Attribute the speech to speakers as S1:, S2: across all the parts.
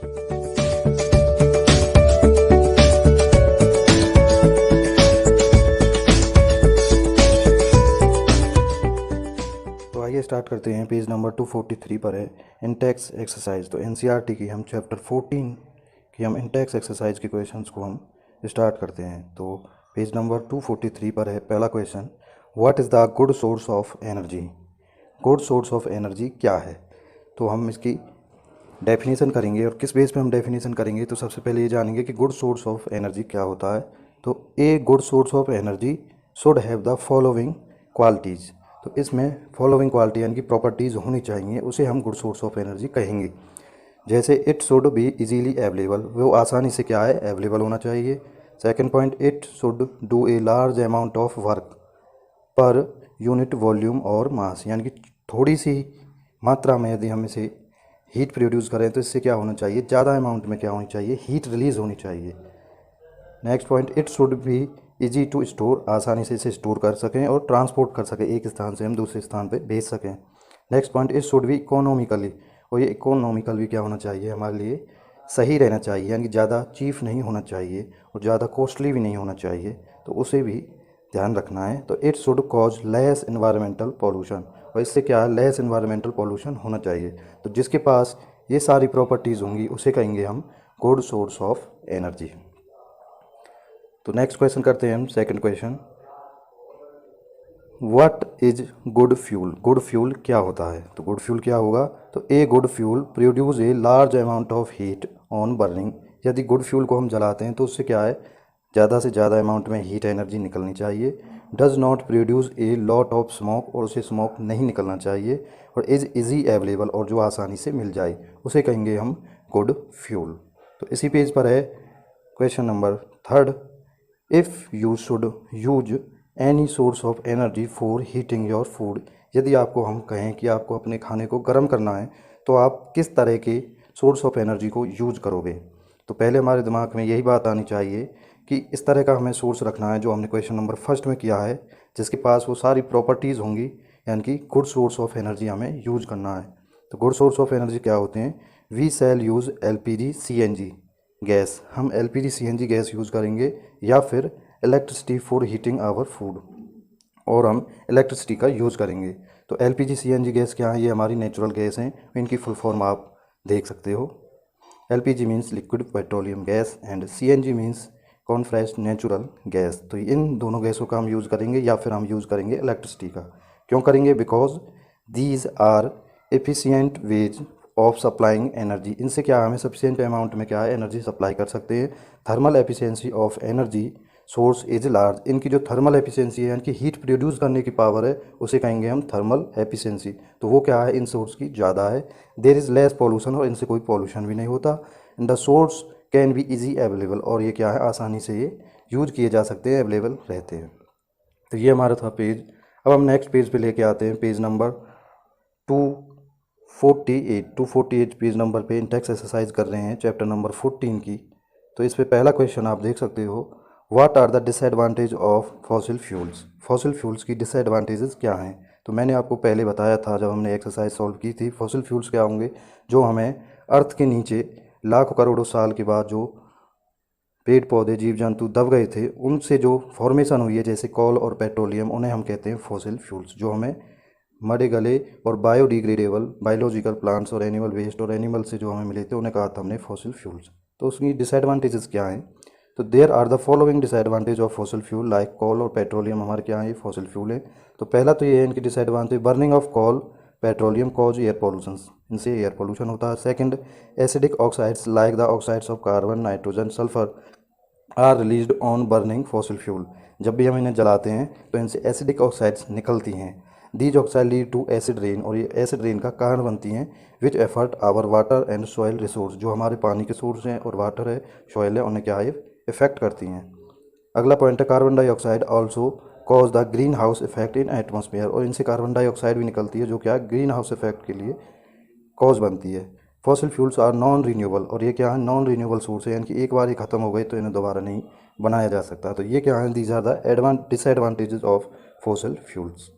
S1: तो आइए स्टार्ट करते हैं। पेज नंबर 243 पर है इंटेक्स एक्सरसाइज। तो एनसीईआरटी की हम चैप्टर 14 की हम इंटेक्स एक्सरसाइज के क्वेश्चंस को हम स्टार्ट करते हैं। तो पेज नंबर 243 पर है पहला question, what is the good source of energy. Good source of energy क्या है? तो हम इसकी डेफिनेशन करेंगे। और किस बेस पे हम डेफिनेशन करेंगे? तो सबसे पहले ये जानेंगे कि गुड सोर्स ऑफ एनर्जी क्या होता है। तो a good source of energy should have the following qualities. तो इसमें फॉलोइंग क्वालिटी यानी कि प्रॉपर्टीज़ होनी चाहिए, उसे हम गुड सोर्स ऑफ एनर्जी कहेंगे। जैसे it should be easily available, वो आसानी से क्या है, अवेलेबल होना चाहिए। Second point, it should do a large amount of work per unit volume और मास, यानी कि थोड़ी सी मात्रा में यदि हम इसे हीट प्रोड्यूस करें तो इससे क्या होना चाहिए, ज़्यादा अमाउंट में क्या होनी चाहिए, हीट रिलीज होनी चाहिए। Next point, it should be easy to store, आसानी से इसे स्टोर कर सकें और ट्रांसपोर्ट कर सकें, एक स्थान से हम दूसरे स्थान पे भेज सकें। Next point, it should B economically, और ये इकोनॉमिकल भी क्या होना चाहिए, हमारे लिए सही रहना चाहिए, यानी कि ज़्यादा चीप नहीं होना चाहिए और ज़्यादा कॉस्टली भी नहीं होना चाहिए, तो उसे भी ध्यान रखना है। तो it should cause less environmental pollution, और इससे क्या है, लेस इन्वायरमेंटल पॉल्यूशन होना चाहिए। तो जिसके पास ये सारी प्रॉपर्टीज़ होंगी उसे कहेंगे हम गुड सोर्स ऑफ एनर्जी। तो नेक्स्ट क्वेश्चन करते हैं हम second question, what is good fuel. Good fuel क्या होता है? तो गुड फ्यूल क्या होगा, तो a good fuel produce a large amount of heat on burning. यदि गुड फ्यूल को हम जलाते हैं तो उससे क्या है, ज़्यादा से ज़्यादा अमाउंट में हीट एनर्जी निकलनी चाहिए। Does not produce a lot of smoke, और उसे स्मोक नहीं निकलना चाहिए। और इज़ इजी अवेलेबल, और जो आसानी से मिल जाए, उसे कहेंगे हम गुड फ्यूल। तो इसी पेज पर है question number third, if you should use any source of energy for heating your food. यदि आपको हम कहें कि आपको अपने खाने को गर्म करना है तो आप किस तरह के सोर्स ऑफ एनर्जी को यूज करोगे? तो पहले हमारे दिमाग में यही बात आनी चाहिए कि इस तरह का हमें सोर्स रखना है जो हमने क्वेश्चन नंबर फर्स्ट में किया है, जिसके पास वो सारी प्रॉपर्टीज़ होंगी, यानी कि गुड सोर्स ऑफ एनर्जी हमें यूज करना है। तो गुड सोर्स ऑफ एनर्जी क्या होते हैं, we shall use LPG CNG gas, हम एलपीजी सीएनजी गैस यूज़ करेंगे, या फिर electricity for heating our food, और हम इलेक्ट्रिसिटी का यूज़ करेंगे। तो एलपीजी सीएनजी गैस क्या है, ये हमारी नेचुरल गैस हैं, इनकी फुल फॉर्म आप देख सकते हो। LPG means liquid petroleum gas and CNG means compressed natural gas. तो इन दोनों गैसों का हम यूज़ करेंगे, या फिर हम यूज़ करेंगे इलेक्ट्रिसिटी का। क्यों करेंगे? Because these are efficient ways of supplying energy. इनसे क्या हमें सफिशिएंट अमाउंट में क्या है, एनर्जी सप्लाई कर सकते हैं। Thermal efficiency of energy source is large, इनकी जो थर्मल एफिशिएंसी है, यानी कि हीट प्रोड्यूस करने की पावर है, उसे कहेंगे हम थर्मल एफिशिएंसी। तो वो क्या है, इन सोर्स की ज़्यादा है। देयर इज़ लेस पॉल्यूशन, और इनसे कोई पॉल्यूशन भी नहीं होता। And the source can be easy available, और ये क्या है, आसानी से ये यूज किए जा सकते हैं, अवेलेबल रहते हैं। तो ये हमारा था पेज। अब हम नेक्स्ट पेज पे लेके आते हैं, पेज नंबर 248 पेज नंबर पे इंटेक्स एक्सरसाइज कर रहे हैं चैप्टर नंबर 14 की। तो इस पे पहला क्वेश्चन आप देख सकते हो, what are the disadvantage of fossil fuels. Fossil fuels की डिसएडवांटेजेस क्या हैं? तो मैंने आपको पहले बताया था जब हमने एक्सरसाइज सॉल्व की थी, फॉसिल फ्यूल्स क्या होंगे, जो हमें अर्थ के नीचे लाखों करोड़ों साल के बाद जो पेड़ पौधे जीव जंतु दब गए थे, उनसे जो फॉर्मेशन हुई है, जैसे कोल और पेट्रोलियम, उन्हें हम कहते हैं फॉसिल फ्यूल्स, जो हमें मरे गले और बायोडिग्रेडेबल बायोलॉजिकल प्लांट्स और एनिमल वेस्ट और एनिमल से जो हमें मिले थे, उन्हें कहा था हमने फॉसिल फ्यूल्स। तो उसकी डिसएडवांटेजेस क्या हैं? तो there are the following disadvantage of fossil fuel, like coal और पेट्रोलियम हमारे क्या है, ये फॉसिल फ्यूल है। तो पहला तो ये है इनकी disadvantage, burning of coal petroleum cause air pollution, इनसे एयर पॉल्यूशन होता है। Second, acidic oxides like the oxides of carbon nitrogen sulphur are released on burning fossil fuel. जब भी हम इन्हें जलाते हैं तो इनसे एसिडिक ऑक्साइड्स निकलती हैं। These oxide lead to acid rain, और ये एसिड रेन का कारण बनती हैं, which affect our water and soil resource, जो हमारे पानी के सोर्स हैं और वाटर है, सॉइल है, उन्हें क्या है, इफेक्ट करती हैं। अगला पॉइंट है, carbon dioxide also cause the green house effect in atmosphere, और इनसे कार्बन डाइऑक्साइड भी निकलती है, जो क्या ग्रीन हाउस इफेक्ट के लिए कॉज बनती है। Fossil fuels are non renewable, और ये क्या है, नॉन रीन्यूएबल सोर्स है, यानी कि एक बार ये खत्म हो गई तो इन्हें दोबारा नहीं बनाया जा सकता। तो ये क्या है, these are the disadvantages of fossil fuels.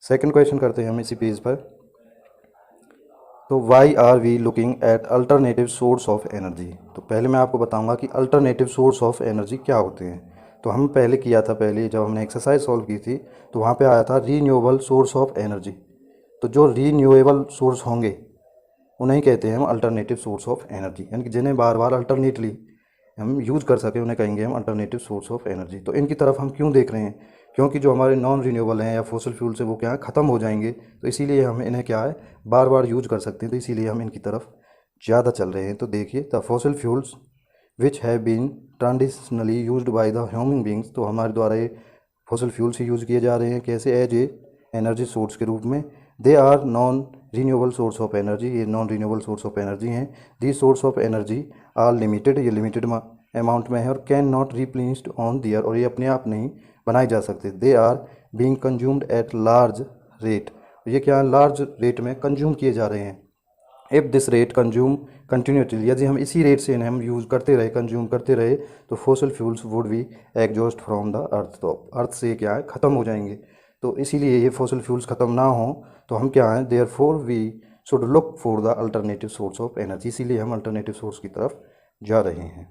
S1: Second question करते हैं हम इसी पेज पर, तो why are we looking at alternative source of energy. तो पहले मैं आपको बताऊंगा कि अल्टरनेटिव सोर्स ऑफ एनर्जी क्या होते हैं। तो हम पहले किया था, पहले जब हमने एक्सरसाइज सॉल्व की थी तो वहाँ पे आया था रीन्यूएबल सोर्स ऑफ एनर्जी। तो जो रीन्यूएबल सोर्स होंगे उन्हें कहते हैं हम अल्टरनेटिव सोर्स ऑफ एनर्जी, यानी कि जिन्हें बार बार अल्टरनेटली हम यूज़ कर सकें उन्हें कहेंगे हम अल्टरनेटिव सोर्स ऑफ एनर्जी। तो इनकी तरफ हम क्यों देख रहे हैं, क्योंकि जो हमारे नॉन रिन्यूएबल हैं या फॉसिल फ्यूल्स हैं वो क्या है, ख़त्म हो जाएंगे। तो इसीलिए हम इन्हें क्या है बार बार यूज कर सकते हैं, तो इसीलिए हम इनकी तरफ ज़्यादा चल रहे हैं। तो देखिए, the fossil fuels which have been traditionally used by the human beings, तो हमारे द्वारा ये फॉसिल फ्यूल्स ही यूज़ किए जा रहे हैं कैसे, एज ए एनर्जी सोर्स के रूप में। They are non renewable source of energy, ये non renewable source of energy हैं। The source of energy are limited, ये लिमिटेड अमाउंट में है और can not replaced on their, और ये अपने आप नहीं बनाए जा सकते। They are being consumed at large rate, ये क्या लार्ज रेट में कंज्यूम किए जा रहे हैं। If this rate consume continuously, यदि हम इसी रेट से इन्हें हम यूज़ करते रहे, कंज्यूम करते रहे, तो fossil fuels would be exhaust from the earth, तो अर्थ से क्या है ख़त्म हो जाएंगे। तो इसीलिए ये फॉसिल फ्यूल्स ख़त्म ना हो तो हम क्या हैं, therefore we should look for the alternative source of energy, इसीलिए हम अल्टरनेटिव सोर्स की तरफ जा रहे हैं।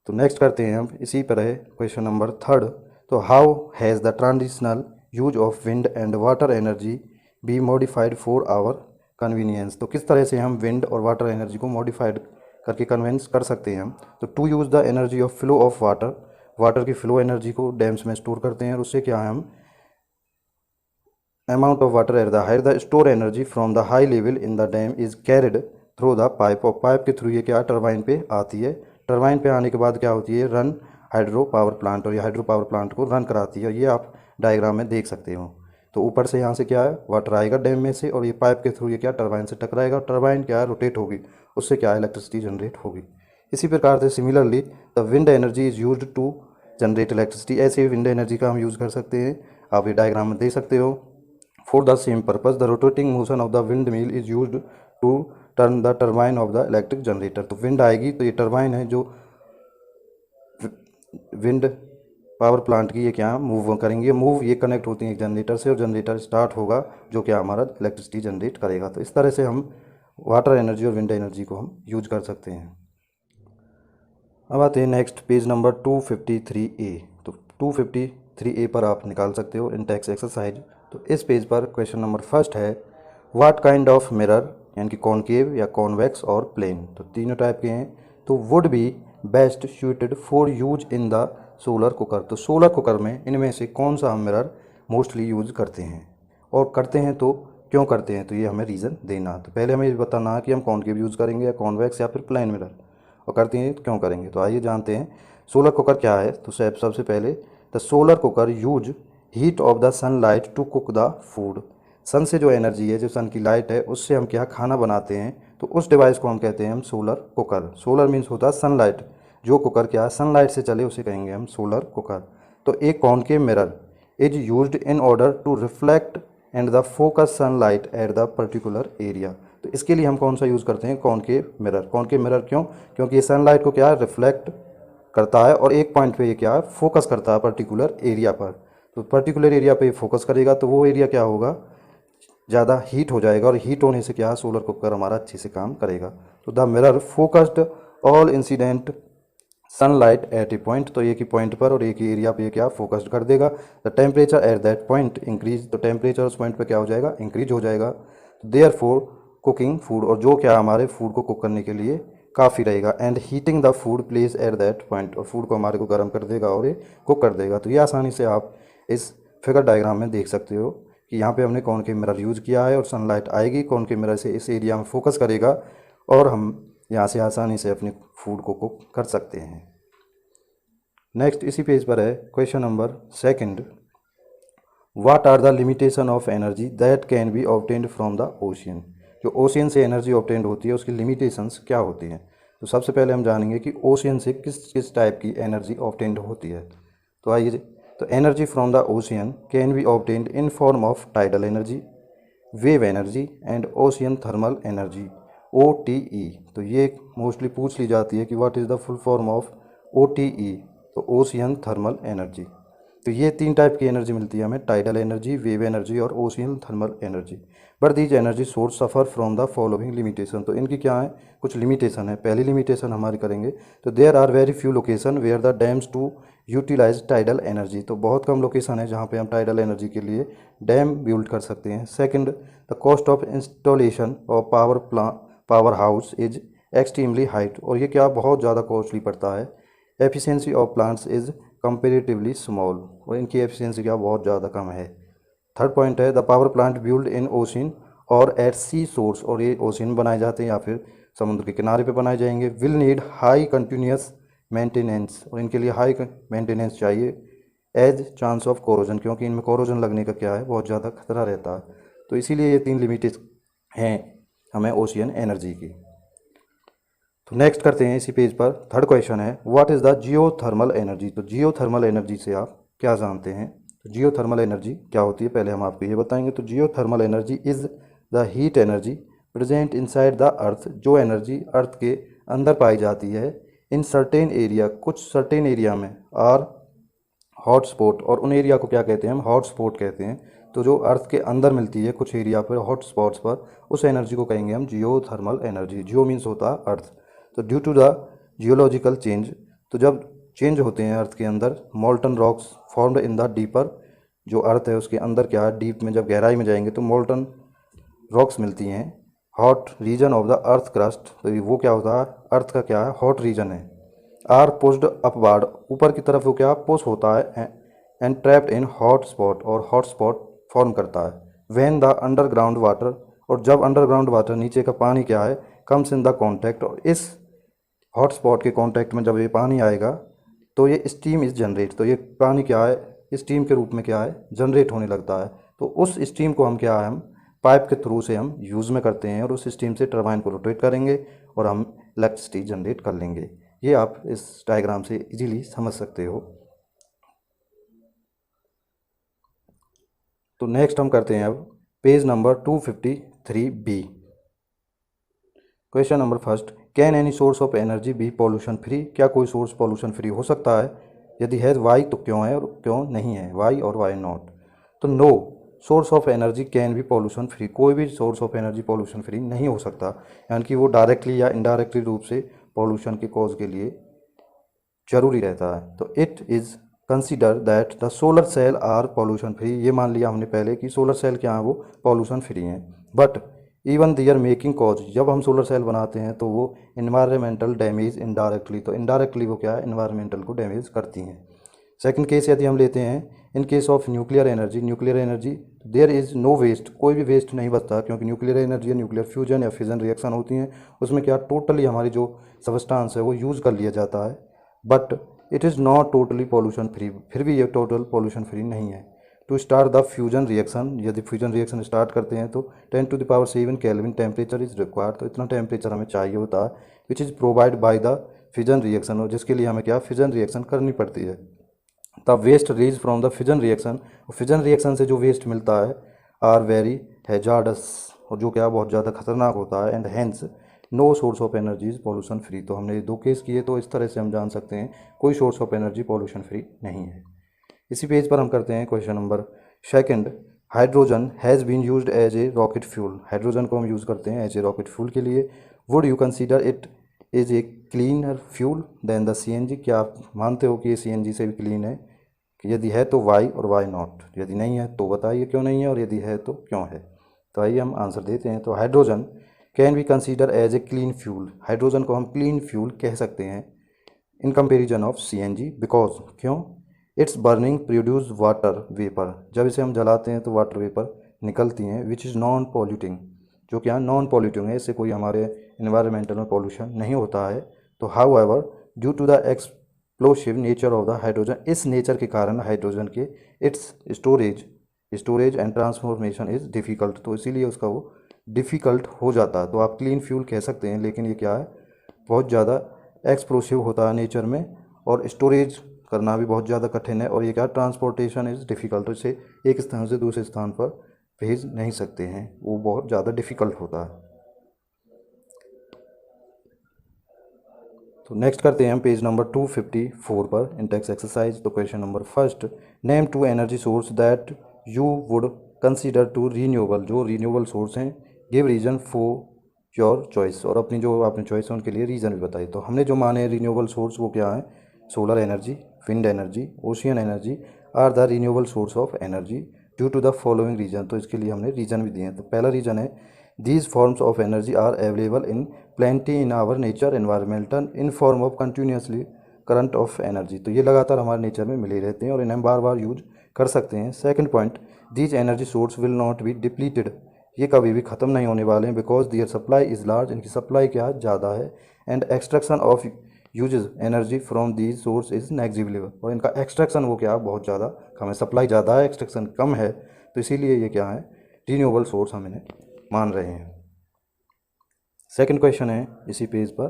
S1: तो नेक्स्ट करते हैं हम इसी पर है क्वेश्चन नंबर 3। तो how has the transitional use of wind and water energy be modified for our convenience, तो किस तरह से हम विंड और वाटर एनर्जी को मॉडिफाइड करके कन्वेंस कर सकते हैं हम। तो to use the energy of flow of water, water की फ्लो एनर्जी को डैम्स में स्टोर करते हैं और उससे क्या है हम amount of water at the higher the store energy from the high level in the dam is carried through the pipe, और पाइप के थ्रू ये क्या टरबाइन पे आती है। टरबाइन पे आने के बाद क्या होती है, रन हाइड्रो पावर प्लांट, और ये हाइड्रो पावर प्लांट को रन कराती है। ये आप डायग्राम में देख सकते हो। तो ऊपर से यहाँ से क्या है वाटर आएगा डैम में से और ये पाइप के थ्रू ये क्या टरबाइन से टकराएगा, टरबाइन क्या है रोटेट होगी, उससे क्या है इलेक्ट्रिसिटी जनरेट होगी। इसी प्रकार से similarly the wind energy is used to generate electricity, ऐसे विंड एनर्जी का हम यूज़ कर सकते हैं। आप ये डायग्राम में देख सकते हो। For the same purpose, the rotating motion of the windmill is used to turn the turbine of the electric generator, तो विंड आएगी तो ये टरबाइन है जो विंड पावर प्लांट की ये क्या मूव करेंगे, मूव ये कनेक्ट होती है एक जनरेटर से और जनरेटर स्टार्ट होगा जो क्या हमारा इलेक्ट्रिसिटी जनरेट करेगा। तो इस तरह से हम वाटर एनर्जी और विंड एनर्जी को हम यूज कर सकते हैं। अब आते हैं नेक्स्ट पेज नंबर 253A। तो 253A पर आप निकाल सकते हो इन टेक्स्ट एक्सरसाइज। तो इस पेज पर क्वेश्चन नंबर 1 है व्हाट काइंड ऑफ मिरर, यानी कि कॉनकेव या कॉन्वेक्स और प्लेन, तो तीनों टाइप के हैं। तो would be best suited for use in the solar cooker, तो सोलर कुकर में इनमें से कौन सा हम मिरर मोस्टली यूज करते हैं और करते हैं तो क्यों करते हैं, तो ये हमें रीज़न देना। तो पहले हमें ये बताना है कि हम कॉनकेव यूज़ करेंगे या कॉन्वेक्स या फिर प्लेन मिरर, और करते हैं तो क्यों करेंगे। तो आइए जानते हैं सोलर कुकर क्या है। तो सबसे पहले the solar cooker use heat of the sunlight to cook the food, sun से जो एनर्जी है, जो सन की लाइट है, उससे हम क्या खाना बनाते हैं। तो उस डिवाइस को हम कहते हैं हम सोलर कुकर। सोलर मीन्स होता है सनलाइट, जो कुकर क्या है सनलाइट से चले उसे कहेंगे हम सोलर कुकर। तो एक concave mirror is used in order to reflect and the focus sunlight at the particular area, तो इसके लिए हम कौन सा यूज़ करते हैं कॉनकेव मिरर। कॉनकेव मिरर क्यों, क्योंकि ये सनलाइट को क्या है रिफ्लेक्ट करता है और एक पॉइंट पे ये क्या है फोकस करता है पर्टिकुलर एरिया पर। तो पर्टिकुलर एरिया पे फोकस करेगा तो वो एरिया क्या होगा ज़्यादा हीट हो जाएगा और हीट होने से क्या है सोलर कुकर हमारा अच्छे से काम करेगा। तो the mirror focused all incident sunlight at a point, तो एक ही पॉइंट पर और एक ही एरिया पे क्या फोकस्ड कर देगा। The temperature at that point increase, तो टेम्परेचर उस पॉइंट पे क्या हो जाएगा इंक्रीज हो जाएगा। देयर फोर कुकिंग फूड, और जो क्या हमारे फूड को कुक करने के लिए काफ़ी रहेगा। And heating the food place at that point, और फूड को हमारे को गर्म कर देगा और ये कुक कर देगा। तो ये आसानी से आप इस फिगर डायग्राम में देख सकते हो कि यहाँ पे हमने कॉनकेव मिरर यूज़ किया है और सनलाइट आएगी कॉनकेव मिरर से इस एरिया में फोकस करेगा और हम यहाँ से आसानी से अपने फूड को कुक कर सकते हैं। नेक्स्ट इसी पेज पर है question number 2, what are the limitation of energy that can be obtained from the ocean, जो ओशियन से एनर्जी ऑब्टेन्ड होती है उसकी लिमिटेशंस क्या होती हैं। तो सबसे पहले हम जानेंगे कि ओशियन से किस किस टाइप की एनर्जी ऑब्टेन्ड होती है। तो आइए, तो energy from the ocean can be obtained in form of tidal energy, wave energy and ocean thermal energy OTE। तो ये मोस्टली पूछ ली जाती है कि what is the full form of OTE, तो ओशियन थर्मल एनर्जी। तो ये 3 टाइप की एनर्जी मिलती है हमें, टाइडल एनर्जी, वेव एनर्जी और ocean thermal energy. But these energy source suffer from the following limitation. तो इनकी क्या है, कुछ लिमिटेशन है। पहली लिमिटेशन हमारी करेंगे तो there are very few location where the dams to utilise tidal energy. तो बहुत कम लोकेशन है जहाँ पे हम टाइडल एनर्जी के लिए डैम बिल्ड कर सकते हैं। Second, the cost of installation of power house is extremely height. और ये क्या बहुत ज़्यादा कॉस्टली पड़ता है। Efficiency of plants is comparatively small. और इनकी एफिशिएंसी क्या बहुत ज़्यादा कम है। थर्ड पॉइंट है the power plant build in ocean और एट सी सोर्स। और ये ओशन बनाए जाते हैं या फिर समुद्र के किनारे पे बनाए जाएंगे। Will need high continuous maintenance. और इनके लिए हाई मेंटेनेंस चाहिए एज चांस ऑफ कोरोजन, क्योंकि इनमें कोरोजन लगने का क्या है, बहुत ज़्यादा खतरा रहता है। तो इसीलिए ये 3 लिमिटेड हैं हमें ओशियन एनर्जी की। तो नेक्स्ट करते हैं इसी पेज पर। थर्ड क्वेश्चन है what is the geothermal energy. तो जियोथर्मल एनर्जी से आप क्या जानते हैं। तो जियोथर्मल एनर्जी क्या होती है पहले हम आपको ये बताएंगे। तो geothermal energy is the heat energy present inside the earth. जो एनर्जी अर्थ के अंदर पाई जाती है इन सर्टेन एरिया, कुछ सर्टेन एरिया में, आर हॉट स्पॉट। और उन एरिया को क्या कहते हैं हम, हॉट स्पॉट कहते हैं। तो जो अर्थ के अंदर मिलती है कुछ एरिया पर, हॉट स्पॉट्स पर, उस एनर्जी को कहेंगे हम जियोथर्मल एनर्जी। जियो मीन्स होता है अर्थ। तो due to the geological change, तो जब चेंज होते हैं अर्थ के अंदर, molten rocks formed in the deeper, जो अर्थ है उसके अंदर क्या है, डीप में जब गहराई में जाएंगे तो मोल्टन रॉक्स मिलती हैं। Hot reason of the earth crust, तो वो क्या होता है, अर्थ का क्या है, हॉट रीजन है। आर पुश्ड अपवार्ड, ऊपर की तरफ वो क्या पुश होता है and trapped in hot spot, और हॉट स्पॉट फॉर्म करता है। व्हेन द अंडरग्राउंड वाटर, और जब अंडरग्राउंड वाटर नीचे का पानी क्या है, कम्स इन द कॉन्टैक्ट, और इस हॉट स्पॉट के कॉन्टैक्ट में जब ये पानी आएगा तो ये स्टीम इज जनरेट। तो ये पानी क्या है, स्टीम के रूप में क्या है, जनरेट होने लगता है। तो उस स्टीम को हम क्या है, हम पाइप के थ्रू से हम यूज़ में करते हैं, और उस स्टीम से टरबाइन को रोटेट करेंगे और हम इलेक्ट्रिसिटी जनरेट कर लेंगे। ये आप इस डायग्राम से इजीली समझ सकते हो। तो नेक्स्ट हम करते हैं अब page number 253 B. Question number first, can any source of energy be pollution free. क्या कोई सोर्स पॉल्यूशन फ्री हो सकता है, यदि है वाई तो क्यों है और क्यों नहीं है, वाई और वाई नॉट। तो no source of energy can be pollution free. कोई भी source of energy pollution free नहीं हो सकता, यानी कि वो डायरेक्टली या इनडायरेक्टली रूप से पॉल्यूशन के कॉज के लिए जरूरी रहता है। तो it is consider that the solar cell are pollution free. ये मान लिया हमने पहले कि सोलर सेल क्या है, वो पॉल्यूशन फ्री हैं। But even they are making cause, जब हम सोलर सेल बनाते हैं तो वो इन्वायरमेंटल डैमेज इनडायरेक्टली, तो इनडायरेक्टली वो क्या है, इन्वायरमेंटल को डैमेज करती हैं। सेकंड केस यदि हम लेते हैं, in case of nuclear energy, nuclear energy there is no waste, कोई भी वेस्ट नहीं बचता, क्योंकि न्यूक्लियर एनर्जी या न्यूक्लियर फ्यूजन या फिजन रिएक्शन होती हैं, उसमें क्या टोटली हमारी जो सबस्टांस है वो यूज़ कर लिया जाता है। But it is not totally pollution free, फिर भी ये टोटल पॉल्यूशन फ्री नहीं है। To start the fusion reaction, यदि फ्यूजन रिएक्शन स्टार्ट करते हैं तो 10⁻⁷ केल्विन टेम्परेचर इज रिक्वायर्ड। तो इतना टेम्परेचर हमें चाहिए होता है, which is provide by the fusion reaction, और जिसके लिए हमें क्या फ्यूजन रिएक्शन करनी पड़ती है। The waste rays from the fusion reaction, fusion reaction से जो वेस्ट मिलता है, आर वेरी हैजार्डस, और जो क्या बहुत ज़्यादा खतरनाक होता है। And hence no source of energy is pollution free. तो हमने 2 केस किए, तो इस तरह से हम जान सकते हैं कोई source of energy pollution free नहीं है। इसी पेज पर हम करते हैं question number second, hydrogen has been used as a rocket fuel. Hydrogen को हम यूज़ करते हैं एज ए रॉकेट फ्यूल के लिए। Would you consider it is a cleaner fuel than the CNG. क्या आप मानते हो कि ये सीएनजी से भी क्लीन है, कि यदि है तो वाई और वाई नॉट, यदि नहीं है तो बताइए क्यों नहीं है, और यदि है तो क्यों है। तो आइए हम आंसर देते हैं। तो hydrogen can be consider as a clean fuel, hydrogen को हम क्लीन फ्यूल कह सकते हैं in comparison of CNG, because क्यों, it's burning produce water vapour, जब इसे हम जलाते हैं तो वाटर वेपर निकलती हैं, विच इज़ नॉन पॉल्यूटिंग, जो क्या नॉन पॉल्यूटिंग है, इससे कोई हमारे इन्वायरमेंटल में पॉल्यूशन नहीं होता है। तो however due to the explosive nature of the hydrogen, इस नेचर के कारण हाइड्रोजन के its storage and transformation is difficult, तो इसीलिए उसका वो डिफ़िकल्ट हो जाता है। तो आप क्लीन फ्यूल कह सकते हैं, लेकिन ये क्या है, बहुत ज़्यादा एक्सप्लोसिव होता है नेचर में, और स्टोरेज करना भी बहुत ज़्यादा कठिन है, और ये क्या ट्रांसपोर्टेशन इज़ डिफ़िकल्ट, तो इसे एक स्थान से दूसरे स्थान पर भेज नहीं सकते हैं, वो बहुत ज़्यादा डिफ़िकल्ट होता है। तो नेक्स्ट करते हैं हम पेज नंबर 254 पर इंटेक्स एक्सरसाइज। तो question number first, name 2 energy source that you would consider to renewable, जो रीन्यूएबल सोर्स हैं, give reason for your choice, और अपनी जो आपने चॉइस है उनके लिए रीज़न भी बताइए। तो हमने जो माने रीन्यूएबल सोर्स वो क्या है, solar energy, wind energy, ocean energy are the renewable source of energy due to the following reason. तो इसके लिए हमने रीज़न भी दिए हैं। तो पहला रीज़न है these forms of energy are available in plenty in our nature environmental in form of continuously current of energy. तो ये लगातार हमारे नेचर में मिले रहते हैं और इन्हें हम बार बार यूज कर सकते हैं। Second point, these energy source will not be depleted, ये कभी भी ख़त्म नहीं होने वाले हैं, because their supply is large, इनकी सप्लाई क्या ज़्यादा है, and extraction of uses energy from these source is negligible, और इनका एक्सट्रैक्शन वो क्या बहुत ज़्यादा कम है, सप्लाई ज़्यादा है एक्सट्रैक्शन कम है, तो इसीलिए ये क्या है रीन्यूएबल सोर्स हम इन्हें मान रहे हैं। सेकंड क्वेश्चन है इसी पेज पर,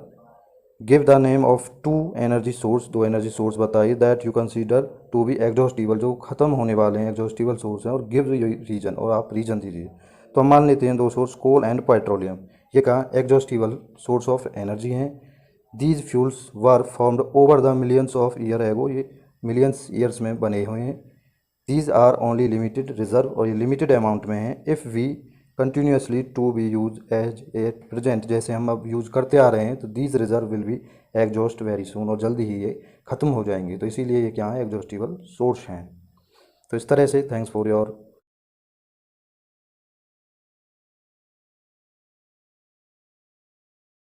S1: give the name of two energy source, दो एनर्जी सोर्स बताइए that you consider to be exhaustible, जो ख़त्म होने वाले हैं एग्जॉस्टिबल सोर्स हैं, और गिव रीजन, और आप रीजन दीजिए। तो हम मान लेते हैं दो सोर्स कोल एंड पेट्रोलियम, ये कहा एग्जॉस्टिबल सोर्स ऑफ एनर्जी हैं। These fuels were formed over the millions of year ago, ये मिलियंस ईयर्स में बने हुए हैं। These are only limited reserve, और ये लिमिटेड अमाउंट में हैं। If we continuously to be use as a present, जैसे हम अब यूज़ करते आ रहे हैं, तो these reserve will be exhaust very soon, और जल्दी ही ये ख़त्म हो जाएंगे, तो इसीलिए ये क्या है एग्जॉस्टिबल सोर्स हैं। तो इस तरह से थैंक्स फॉर योर